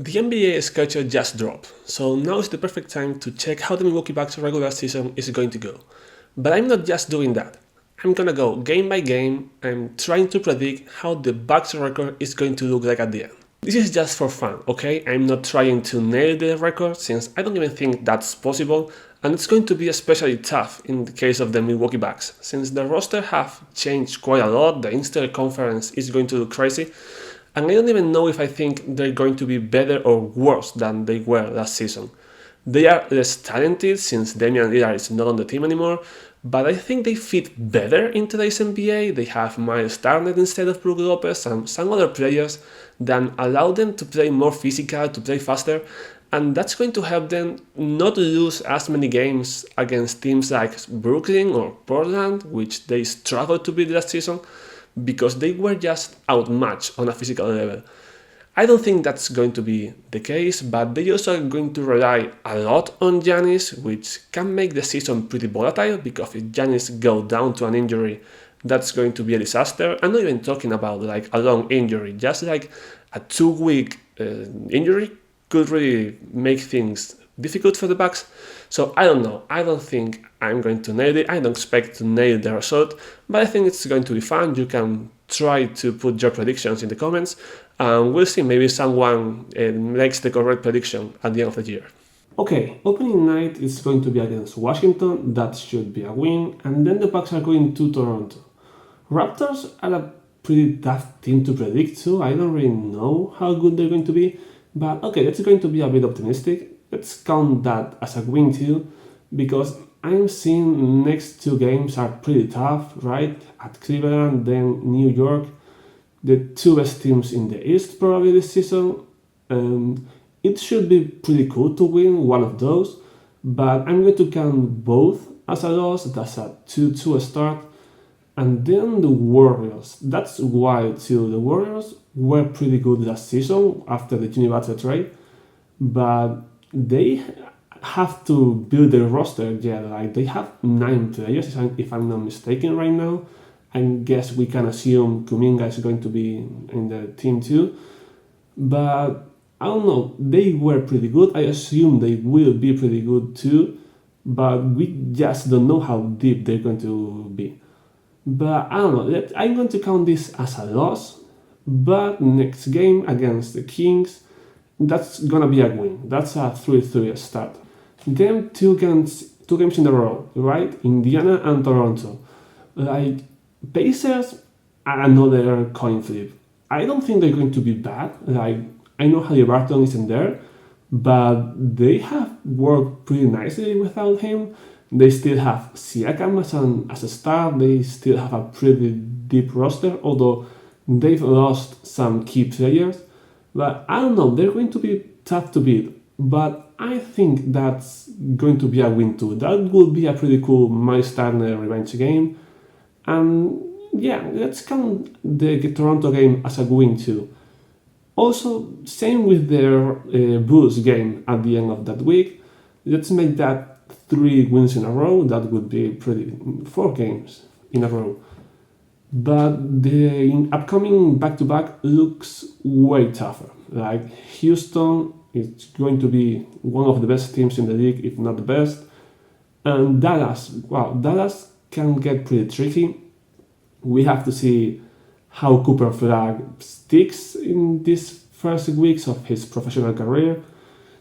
The NBA schedule just dropped, so now is the perfect time to check how the Milwaukee Bucks regular season is going to go. But I'm not just doing that. I'm gonna go game by game and trying to predict how the Bucks record is going to look like at the end. This is just for fun, okay? I'm not trying to nail the record since I don't even think that's possible, and it's going to be especially tough in the case of the Milwaukee Bucks, since the roster have changed quite a lot, the inter-conference is going to look crazy, and I don't even know if I think they're going to be better or worse than they were last season. They are less talented since Damian Lillard is not on the team anymore, but I think they fit better in today's NBA. They have Miles Turner instead of Brook Lopez and some other players that allow them to play more physical, to play faster, and that's going to help them not lose as many games against teams like Brooklyn or Portland, which they struggled to beat last season because they were just outmatched on a physical level. I don't think that's going to be the case, but they also are going to rely a lot on Giannis, which can make the season pretty volatile because if Giannis goes down to an injury, that's going to be a disaster. I'm not even talking about like a long injury, just like a 2-week injury could really make things difficult for the Bucks. So I don't know. I don't think I'm going to nail it. I don't expect to nail the result, but I think it's going to be fun. You can try to put your predictions in the comments, and we'll see. Maybe someone makes the correct prediction at the end of the year. Okay, opening night is going to be against Washington. That should be a win, and then the Bucks are going to Toronto. Raptors are a pretty tough team to predict too. I don't really know how good they're going to be, but okay, that's going to be a bit optimistic. Let's count that as a win too, because I'm seeing next two games are pretty tough, right? At Cleveland, then New York, the two best teams in the East probably this season. It should be pretty cool to win one of those, but I'm going to count both as a loss. That's a 2-2 start. And then the Warriors. That's wild too. The Warriors were pretty good last season after the Jimmy Butler trade, but they have to build their roster yet. Like they have 9 players, if I'm not mistaken, right now. I guess we can assume Kuminga is going to be in the team too. But I don't know. They were pretty good. I assume they will be pretty good too. But we just don't know how deep they're going to be. But I don't know. I'm going to count this as a loss. But next game against the Kings, that's gonna be a win. That's a 3-3 start. Then two games in a row, right? Indiana and Toronto. Like Pacers are another coin flip. I don't think they're going to be bad. Like I know Halliburton isn't there, but they have worked pretty nicely without him. They still have Siakam as a star. They still have a pretty deep roster, although they've lost some key players. But I don't know, they're going to be tough to beat. But I think that's going to be a win too. That would be a pretty cool Miles Turner revenge game. And yeah, let's count the Toronto game as a win too. Also, same with their Bulls game at the end of that week. Let's make that 3 wins in a row. That would be pretty 4 games in a row. But the upcoming back-to-back looks way tougher. Like Houston is going to be one of the best teams in the league, if not the best. And Dallas, wow, Dallas can get pretty tricky. We have to see how Cooper Flag sticks in these first weeks of his professional career.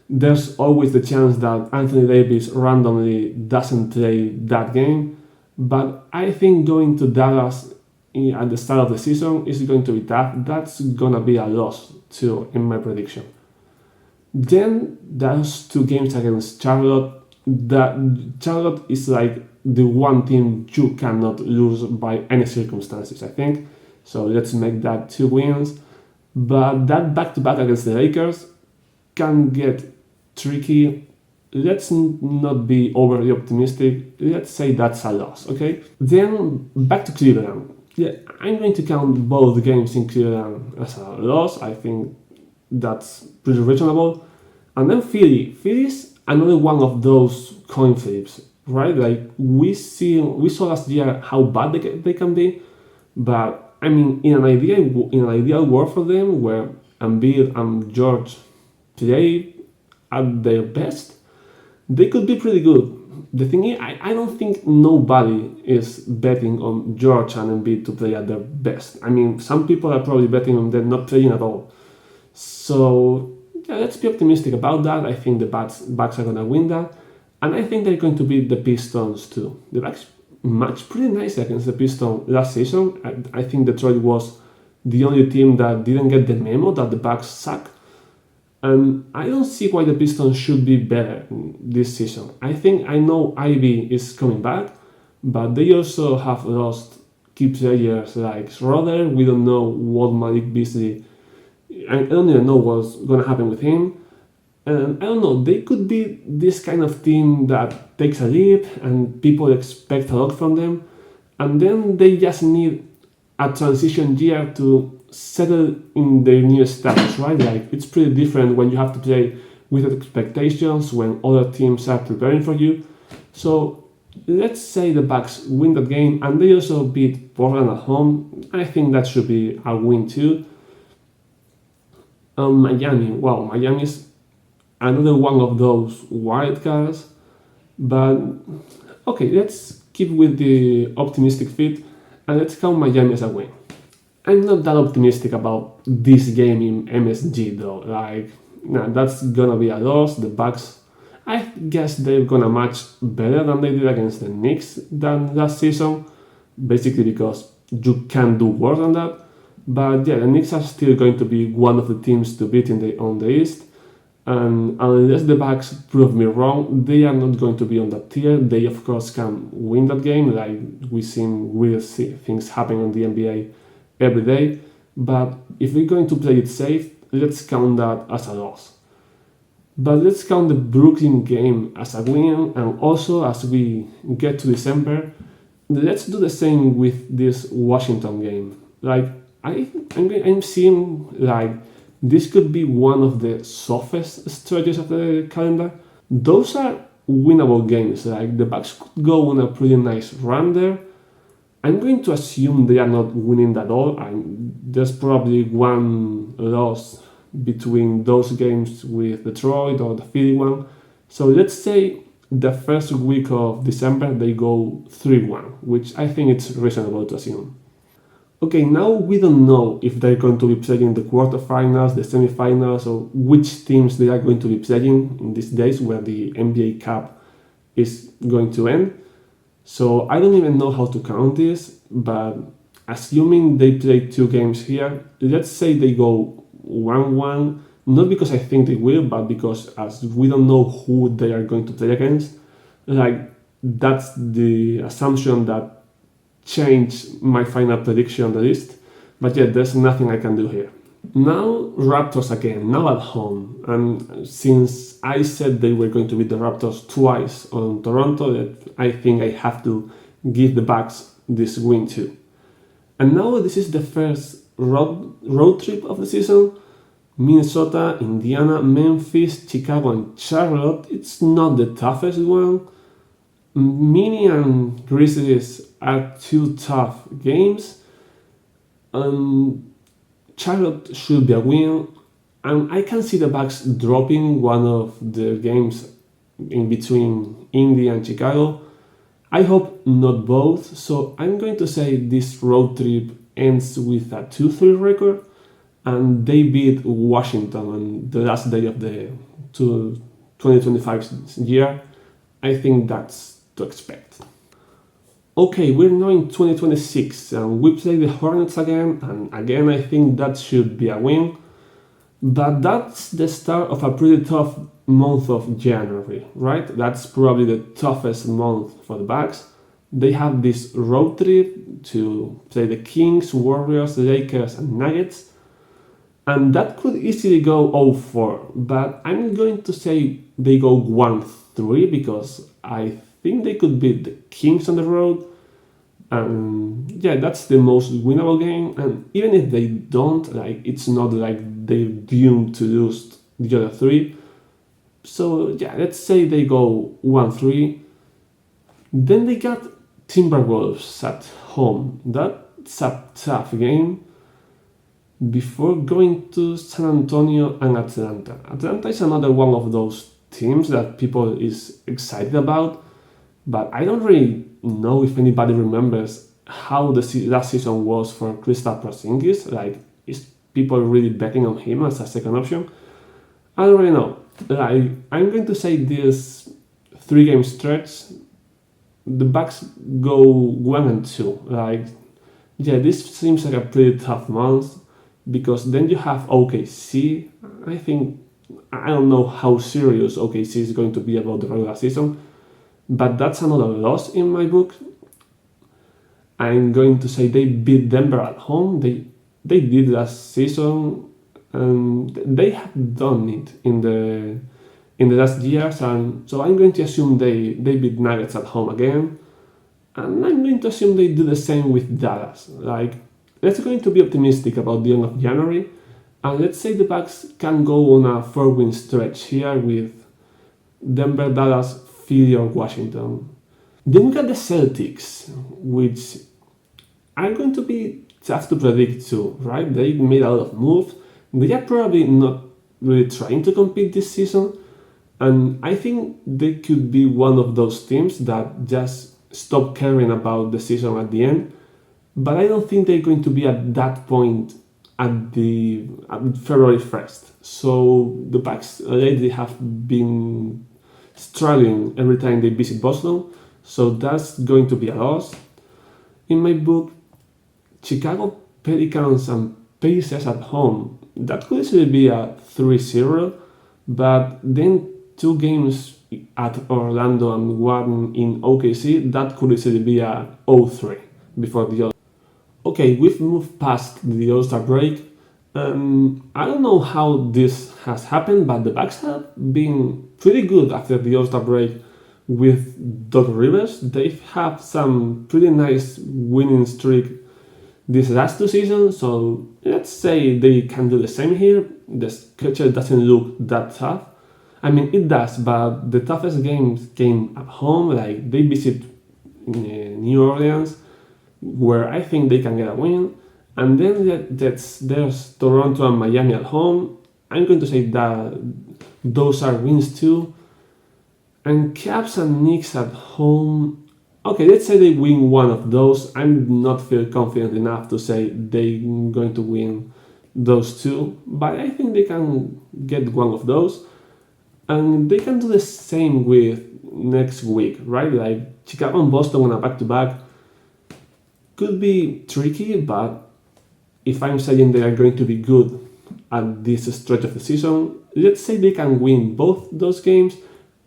There's always the chance that Anthony Davis randomly doesn't play that game. But I think going to Dallas at the start of the season is going to be tough. That's gonna be a loss too in my prediction. Then those 2 games against Charlotte, that Charlotte is like the one team you cannot lose by any circumstances, I think. So let's make that 2 wins. But that back-to-back against the Lakers can get tricky. Let's not be overly optimistic. Let's say that's a loss, okay? Then back to Cleveland. Yeah, I'm going to count both games in Cleveland as a loss. I think that's pretty reasonable. And then Philly. Philly's another one of those coin flips, right? Like we saw last year how bad they can be, but I mean, in an ideal world for them, where Embiid and George play at their best, they could be pretty good. The thing is, I don't think nobody is betting on George and Embiid to play at their best. I mean, some people are probably betting on them not playing at all. So yeah, let's be optimistic about that. I think the Bucks are gonna win that, and I think they're going to beat the Pistons too. The Bucks matched pretty nice against the Pistons last season. I think Detroit was the only team that didn't get the memo that the Bucks suck. And I don't see why the Pistons should be better this season. I know Ivy is coming back, but they also have lost key players like Schroeder. We don't know what Malik Beasley. I don't even know what's gonna happen with him. And I don't know. They could be this kind of team that takes a leap and people expect a lot from them, and then they just need a transition year to settle in their new status, right? Like it's pretty different when you have to play with expectations when other teams are preparing for you. So let's say the Bucks win that game and they also beat Portland at home. I think that should be a win too. Miami, wow, Miami is another one of those wild cards. But okay, let's keep with the optimistic fit and let's count Miami as a win. I'm not that optimistic about this game in MSG though. Like, nah, that's gonna be a loss. The Bucks, I guess they're gonna match better than they did against the Knicks than last season, basically because you can do worse than that. But yeah, the Knicks are still going to be one of the teams to beat on the East. And unless the Bucks prove me wrong, they are not going to be on that tier. They of course can win that game, like we seem we'll see things happen on the NBA every day. But if we're going to play it safe, let's count that as a loss. But let's count the Brooklyn game as a win, and also as we get to December, let's do the same with this Washington game. Like I'm seeing like this could be one of the softest stretches of the calendar. Those are winnable games. Like the Bucks could go on a pretty nice run there. I'm going to assume they are not winning at all. There's probably one loss between those games with Detroit or the Philly one. So let's say the first week of December they go 3-1, which I think it's reasonable to assume. Okay, now we don't know if they're going to be playing the quarterfinals, the semifinals, or which teams they are going to be playing in these days where the NBA Cup is going to end. So I don't even know how to count this, but assuming they play 2 games here, let's say they go 1-1, not because I think they will, but because as we don't know who they are going to play against, like that's the assumption that changed my final prediction on the list. But yeah, there's nothing I can do here. Now Raptors again, now at home. And since I said they were going to beat the Raptors twice on Toronto, I think I have to give the Bucks this win too. And now this is the first road trip of the season. Minnesota, Indiana, Memphis, Chicago, and Charlotte. It's not the toughest one. Mini and Grizzlies are 2 tough games. Charlotte should be a win, and I can see the Bucks dropping one of the games in between Indy and Chicago. I hope not both, so I'm going to say this road trip ends with a 2-3 record, and they beat Washington on the last day of the 2025 year. I think that's to expect. Okay, we're now in 2026 and we play the Hornets again, and again I think that should be a win. But that's the start of a pretty tough month of January, right? That's probably the toughest month for the Bucks. They have this road trip to play the Kings, Warriors, Lakers, and Nuggets, and that could easily go 0-4. But I'm going to say they go 1-3 because I think they could beat the Kings on the road. And yeah, that's the most winnable game. And even if they don't, like, it's not like they're doomed to lose the other 3. So yeah, let's say they go 1-3. Then they got Timberwolves at home. That's a tough game. before going to San Antonio and Atlanta. Atlanta is another one of those teams that people is excited about, but I don't really know if anybody remembers how the last season was for Kristaps Porzingis. Like, is people really betting on him as a second option? I don't really know. Like, I'm going to say this 3-game stretch, the Bucks go 1-2. Like, yeah, this seems like a pretty tough month because then you have OKC. I don't know how serious OKC is going to be about the regular season, but that's another loss in my book. I'm going to say they beat Denver at home. They did last season, and they have done it in the last years, and so I'm going to assume they beat Nuggets at home again, and I'm going to assume they do the same with Dallas. Like, let's going to be optimistic about the end of January, and let's say the Bucks can go on a 4-win stretch here with Denver, Dallas, Philly, or Washington. Then we got the Celtics, which are going to be tough to predict too, right? They made a lot of moves. They are probably not really trying to compete this season, and I think they could be one of those teams that just stop caring about the season at the end. But I don't think they're going to be at that point at February 1st. So the Bucks lately have been struggling every time they visit Boston, so that's going to be a loss. In my book, Chicago Pelicans and Pacers at home, that could easily be a 3-0, but then 2 games at Orlando and 1 in OKC, that could easily be a 0-3 before the All. Okay, we've moved past the All-Star break. I don't know how this has happened, but the Bucks have been pretty good after the All-Star break with Doc Rivers. They have some pretty nice winning streak this last 2 seasons, so let's say they can do the same here. The schedule doesn't look that tough. I mean, it does, but the toughest games came at home. Like, they visit New Orleans, where I think they can get a win. And then there's Toronto and Miami at home. I'm going to say that those are wins too. And Cavs and Knicks at home. Okay, let's say they win one of those. I'm not feel confident enough to say they're going to win those 2, but I think they can get one of those. And they can do the same with next week, right? Like, Chicago and Boston on a back-to-back could be tricky, but if I'm saying they are going to be good at this stretch of the season, let's say they can win both those games,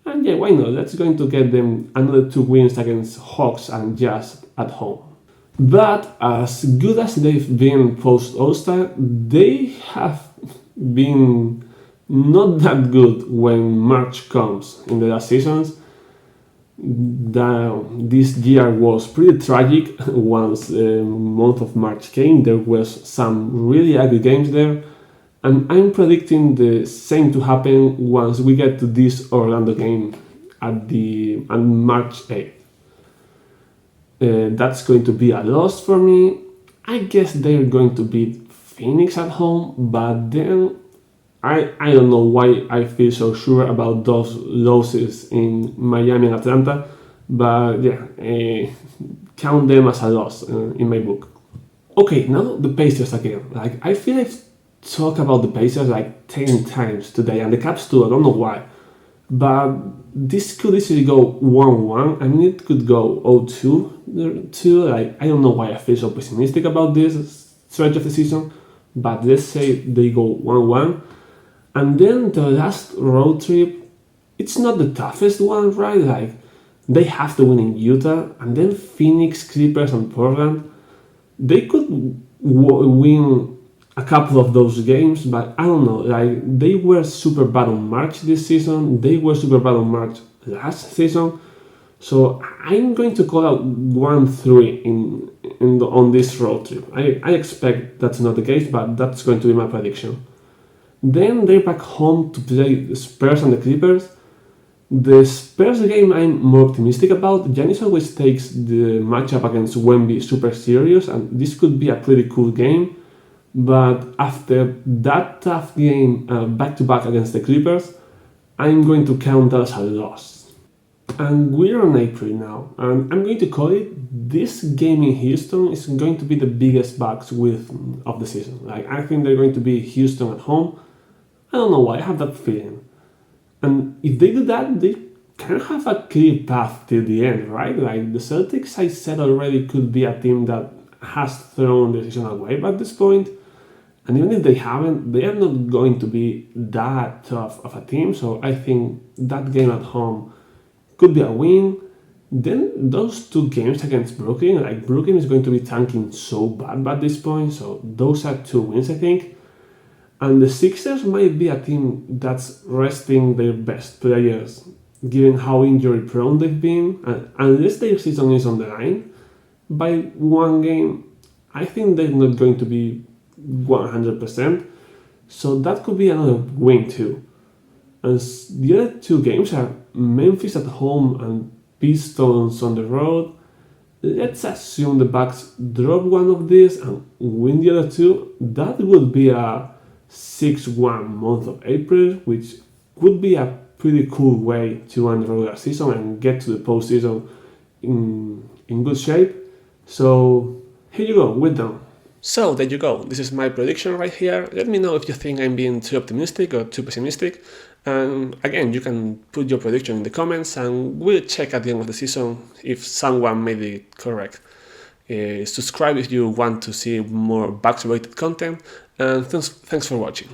and yeah, why not? That's going to get them another 2 wins against Hawks and Jazz at home. But as good as they've been post All-Star, they have been not that good when March comes in the last seasons. This year was pretty tragic. Once the month of March came, there was some really ugly games there, and I'm predicting the same to happen once we get to this Orlando game on March 8th. That's going to be a loss for me. I guess they're going to beat Phoenix at home, but then I don't know why I feel so sure about those losses in Miami and Atlanta, but yeah, count them as a loss in my book. Okay, now the Pacers again. Like, I feel I've talked about the Pacers like 10 times today, and the Caps too, I don't know why. But this could easily go 1-1. I mean, it could go 0-2. Like, I don't know why I feel so pessimistic about this stretch of the season, but let's say they go 1-1. And then the last road trip, it's not the toughest one, right? Like, they have to win in Utah, and then Phoenix, Clippers, and Portland. They could win a couple of those games, but I don't know. Like, they were super bad on March this season. They were super bad on March last season. So I'm going to call out 1-3 on this road trip. I expect that's not the case, but that's going to be my prediction. Then they're back home to play the Spurs and the Clippers. The Spurs game I'm more optimistic about. Giannis always takes the matchup against Wemby super serious, and this could be a pretty cool game. But after that tough game back-to-back against the Clippers, I'm going to count that as a loss. And we're on April now, and I'm going to call it, this game in Houston is going to be the biggest Bucks win of the season. Like, I think they're going to be Houston at home. I don't know why, I have that feeling. And if they do that, they can have a clear path till the end, right? Like, the Celtics, I said already, could be a team that has thrown the season away at this point. And even if they haven't, they are not going to be that tough of a team. So I think that game at home could be a win. Then those two games against Brooklyn, like Brooklyn is going to be tanking so bad at this point. So those are two wins, I think. And the Sixers might be a team that's resting their best players, given how injury prone they've been. And unless their season is on the line by one game, I think they're not going to be 100%. So that could be another win too. And the other two games are Memphis at home and Pistons on the road. Let's assume the Bucks drop one of these and win the other two. That would be a 6-1 month of April, which would be a pretty cool way to end the regular season and get to the postseason in good shape. So here you go, we're done. So there you go, this is my prediction right here. Let me know if you think I'm being too optimistic or too pessimistic. And again, you can put your prediction in the comments and we'll check at the end of the season if someone made it correct. Subscribe if you want to see more Bucks related content, and thanks for watching.